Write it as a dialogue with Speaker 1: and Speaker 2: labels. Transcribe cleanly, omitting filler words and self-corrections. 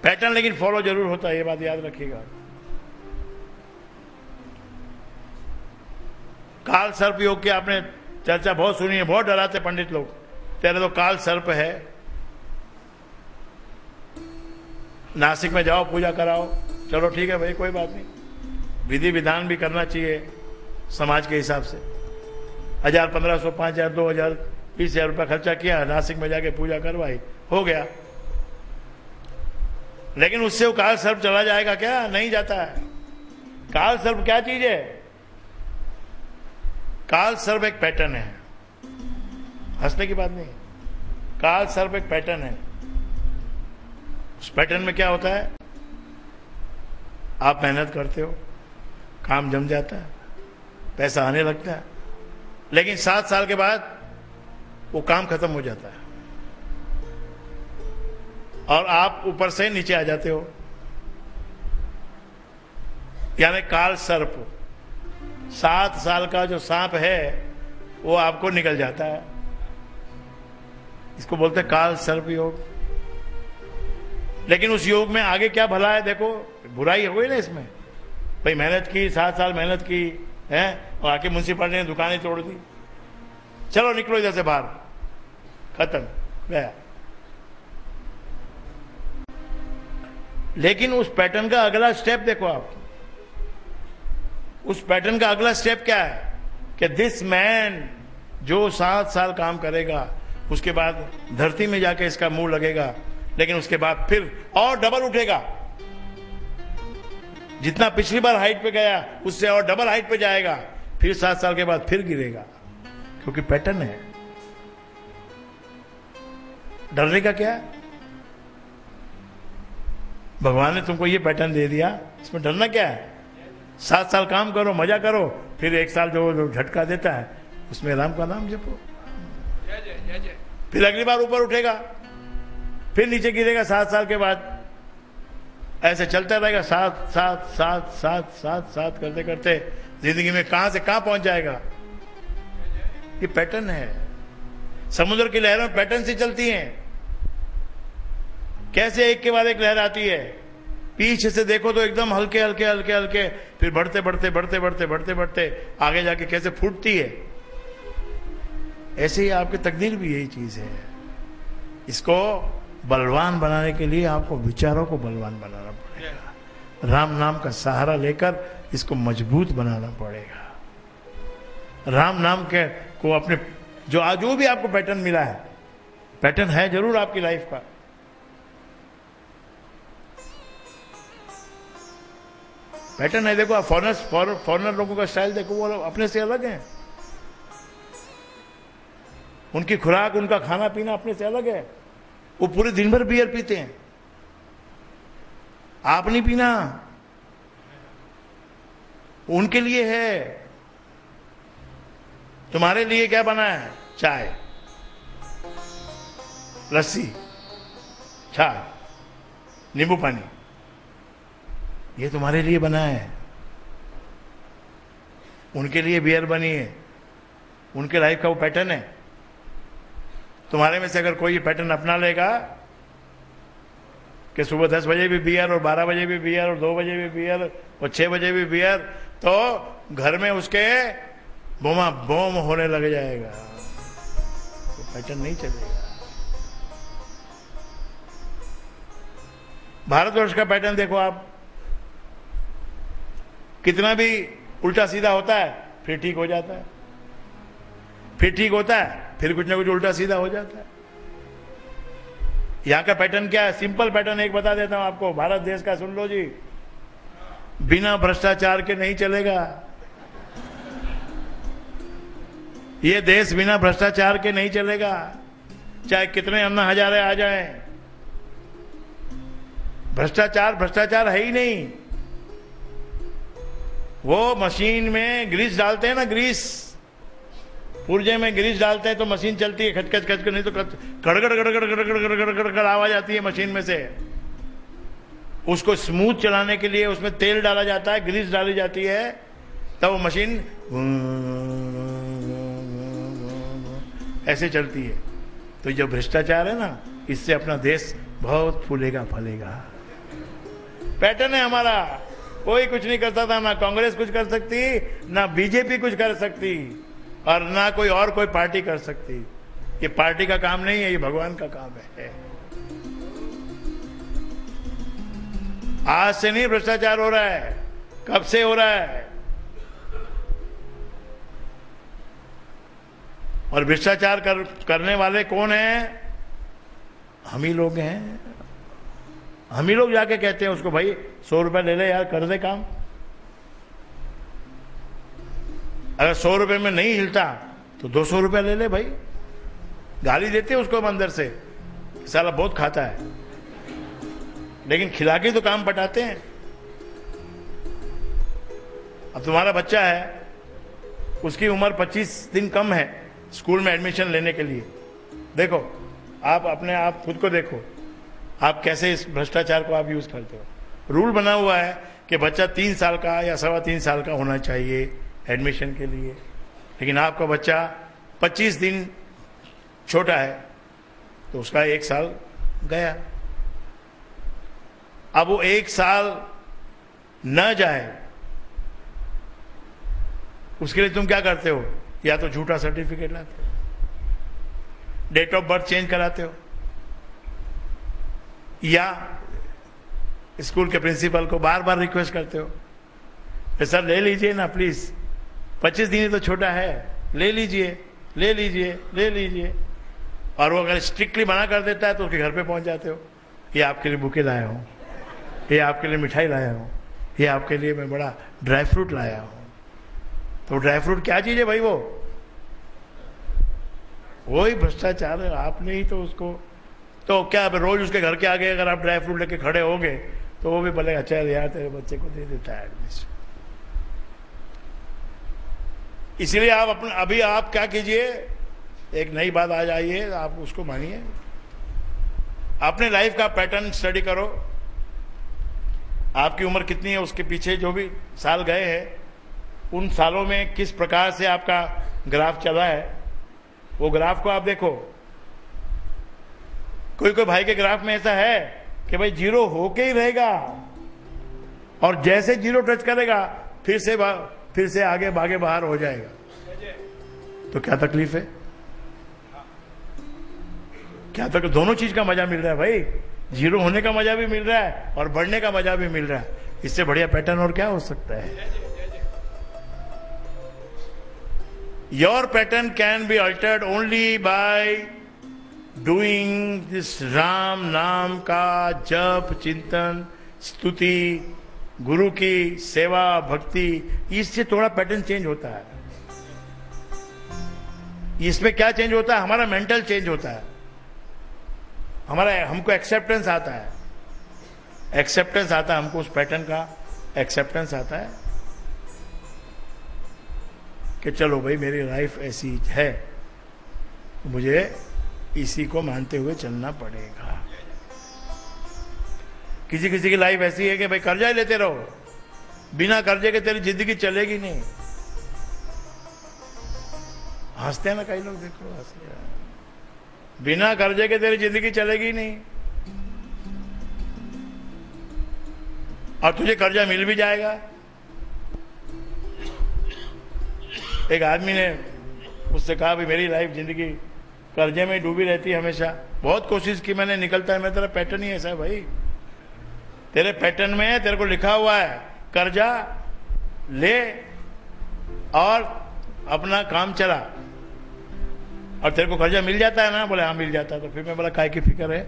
Speaker 1: Pattern लेकिन follow जरूर होता है, ये बात याद रखिएगा। काल सर्प योग की आपने चर्चा बहुत सुनी है, बहुत डराते पंडित लोग, तेरे तो काल सर्प है, नासिक में जाओ पूजा कराओ। चलो ठीक है भाई, कोई बात नहीं, विधि विधान भी करना चाहिए समाज के हिसाब से। 1000, 1500, 5000, 2000, 20,000 रुपया खर्चा किया, नासिक में जाके पूजा करवाई, हो गया। लेकिन उससे वो काल सर्प चला जाएगा क्या? नहीं जाता है। काल सर्प क्या चीज है? काल सर्प एक पैटर्न है, हंसने की बात नहीं। काल सर्प एक पैटर्न है। उस पैटर्न में क्या होता है? आप मेहनत करते हो, काम जम जाता है, पैसा आने लगता है, लेकिन 7 साल के बाद वो काम खत्म हो जाता है और आप ऊपर से नीचे आ जाते हो। यानी काल सर्प, 7 साल का जो सांप है वो आपको निकल जाता है। इसको बोलते हैं काल सर्प योग। लेकिन उस योग में आगे क्या भला है? देखो, बुराई हो गई ना इसमें। भाई मेहनत की, 7 साल मेहनत की है, और आके म्युनिसिपैलिटी ने दुकानें तोड़ दी, चलो निकलो इधर से बाहर, खत्म, गया। लेकिन उस पैटर्न का अगला स्टेप देखो आप। उस पैटर्न का अगला स्टेप क्या है? कि दिस मैन जो 7 साल काम करेगा, उसके बाद धरती में जाके इसका मुंह लगेगा, लेकिन उसके बाद फिर और डबल उठेगा। जितना पिछली बार हाइट पे गया उससे और डबल हाइट पे जाएगा, फिर 7 साल के बाद फिर गिरेगा, क्योंकि पैटर्न है। डरने का क्या है? भगवान ने तुमको ये पैटर्न दे दिया, इसमें डरना क्या है? 7 साल काम करो, मजा करो, फिर 1 साल जो झटका देता है उसमें राम का नाम जपो, फिर अगली बार ऊपर उठेगा, फिर नीचे गिरेगा 7 साल के बाद। ऐसे चलता रहेगा, 7 7 7 7 7 7 करते करते जिंदगी में कहां से कहां पहुंच जाएगा। ये पैटर्न है। समुद्र की लहरों पैटर्न से चलती हैं। कैसे एक के बाद एक लहर आती है, पीछे से देखो तो एकदम हल्के हल्के हल्के हल्के, फिर बढ़ते बढ़ते बढ़ते बढ़ते बढ़ते बढ़ते आगे जाके कैसे फूटती है। ऐसे ही आपकी तकदीर भी यही चीज है। इसको बलवान बनाने के लिए आपको विचारों को बलवान बनाना पड़ेगा। राम नाम का सहारा लेकर इसको मजबूत बनाना पड़ेगा। राम नाम के को अपने जो भी आपको पैटर्न मिला है, पैटर्न है जरूर आपकी लाइफ का। पैटर्न है। देखो आप फॉरेनर लोगों का स्टाइल देखो, वो अपने से अलग है। उनकी खुराक, उनका खाना पीना अपने से अलग है। वो पूरे दिन भर बियर पीते हैं, आप नहीं पीना, उनके लिए है। तुम्हारे लिए क्या बना है? चाय, लस्सी, चाय, नींबू पानी, ये तुम्हारे लिए बना है। उनके लिए बियर बनी है, उनके लाइफ का वो पैटर्न है। तुम्हारे में से अगर कोई पैटर्न अपना लेगा कि सुबह 10 बजे भी बियर और 12 बजे भी बियर और 2 बजे भी बियर और 6 बजे भी बियर, तो घर में उसके बोमा बोम होने लग जाएगा, तो पैटर्न नहीं चलेगा। भारतवर्ष का पैटर्न देखो आप, कितना भी उल्टा सीधा होता है फिर ठीक हो जाता है, फिर ठीक होता है फिर कुछ ना कुछ उल्टा सीधा हो जाता है। यहां का पैटर्न क्या है? सिंपल पैटर्न एक बता देता हूं आपको, भारत देश का सुन लो जी। बिना भ्रष्टाचार के नहीं चलेगा ये देश, बिना भ्रष्टाचार के नहीं चलेगा, चाहे कितने अन्ना हजारे आ जाएं। भ्रष्टाचार है ही नहीं। वो मशीन में ग्रीस डालते हैं ना, ग्रीस, पुर्जे में ग्रीस डालते हैं तो मशीन चलती है, खच खच खच, नहीं तो कड़गड़ गड़गड़ गड़गड़ गड़गड़ गड़गड़ आवाज आती है मशीन में से। उसको स्मूथ चलाने के लिए उसमें तेल डाला जाता है, ग्रीस डाली जाती है, तब वो मशीन ऐसे चलती है। तो जो भ्रष्टाचार है ना, इससे अपना देश बहुत फूलेगा फलेगा। पैटर्न है हमारा। कोई कुछ नहीं करता था, ना कांग्रेस कुछ कर सकती, ना बीजेपी कुछ कर सकती, और ना कोई पार्टी कर सकती। ये पार्टी का काम नहीं है, ये भगवान का काम है। आज से नहीं भ्रष्टाचार हो रहा है, कब से हो रहा है। और भ्रष्टाचार करने वाले कौन हैं? हम ही लोग हैं। हम ही लोग जाके कहते हैं उसको, भाई 100 रुपए ले ले यार, कर दे काम। अगर 100 रुपए में नहीं हिलता तो 200 रुपए ले ले भाई। गाली देते हैं उसको अंदर से, साला बहुत खाता है, लेकिन खिला के तो काम पटाते हैं। अब तुम्हारा बच्चा है, उसकी उम्र 25 दिन कम है स्कूल में एडमिशन लेने के लिए। देखो, आप अपने आप खुद को देखो, आप कैसे इस भ्रष्टाचार को आप यूज करते हो। रूल बना हुआ है कि बच्चा 3 साल का या 3.25 साल का होना चाहिए एडमिशन के लिए, लेकिन आपका बच्चा 25 दिन छोटा है तो उसका 1 साल गया। अब वो 1 साल न जाए, उसके लिए तुम क्या करते हो? या तो झूठा सर्टिफिकेट लाते हो, डेट ऑफ बर्थ चेंज कराते हो, या स्कूल के प्रिंसिपल को बार बार रिक्वेस्ट करते हो, सर ले लीजिए ना प्लीज, 25 दिन ही तो छोटा है, ले लीजिए ले लीजिए ले लीजिए। और वो अगर स्ट्रिक्टली मना कर देता है तो उसके घर पे पहुंच जाते हो, ये आपके लिए बुके लाया हूं, ये आपके लिए मिठाई लाया हूं, ये आपके लिए मैं बड़ा ड्राई फ्रूट लाया हूं। तो ड्राई फ्रूट क्या चीज है भाई? वही भ्रष्टाचार है। आपने ही तो उसको, तो क्या रोज उसके घर के आगे अगर आप ड्राई फ्रूट लेके खड़े होगे तो वो भी बोलेगा अच्छा यार तेरे बच्चे को दे देता है एडमिशन। इसलिए आप अभी आप क्या कीजिए, एक नई बात आ जाइए, आप उसको मानिए, अपने लाइफ का पैटर्न स्टडी करो। आपकी उम्र कितनी है, उसके पीछे जो भी साल गए हैं उन सालों में किस प्रकार से आपका ग्राफ चला है, वो ग्राफ को आप देखो। कोई भाई के ग्राफ में ऐसा है कि भाई 0 होके ही रहेगा, और जैसे 0 टच करेगा फिर से आगे भागे बाहर हो जाएगा। तो क्या तकलीफ है? क्या तक दोनों चीज का मजा मिल रहा है भाई, 0 होने का मजा भी मिल रहा है और बढ़ने का मजा भी मिल रहा है। इससे बढ़िया पैटर्न और क्या हो सकता है? Your pattern can be altered only by doing this Ram नाम का जप, चिंतन, स्तुति, गुरु की सेवा, भक्ति। इससे थोड़ा पैटर्न चेंज होता है। इसमें क्या चेंज होता है? हमारा मेंटल चेंज होता है, हमको एक्सेप्टेंस आता है, एक्सेप्टेंस आता है हमको, उस पैटर्न का एक्सेप्टेंस आता है कि चलो भाई मेरी लाइफ ऐसी है, मुझे इसी को मानते हुए चलना पड़ेगा। किसी किसी की लाइफ ऐसी है कि भाई कर्जा ही लेते रहो, बिना कर्जे के तेरी जिंदगी चलेगी नहीं। हंसते हैं ना कई लोग, देखो हंसते हैं, बिना कर्जे के तेरी जिंदगी चलेगी नहीं, और तुझे कर्जा मिल भी जाएगा। एक आदमी ने मुझसे कहा भी मेरी लाइफ जिंदगी कर्जे में डूबी रहती है हमेशा, बहुत कोशिश की मैंने, निकलता है। मैं तेरा पैटर्न ही ऐसा है भाई, तेरे पैटर्न में है, तेरे को लिखा हुआ है कर्जा ले और अपना काम चला, और तेरे को कर्जा मिल जाता है ना? बोले हाँ मिल जाता है। तो फिर मैं बोला काय की फिक्र है,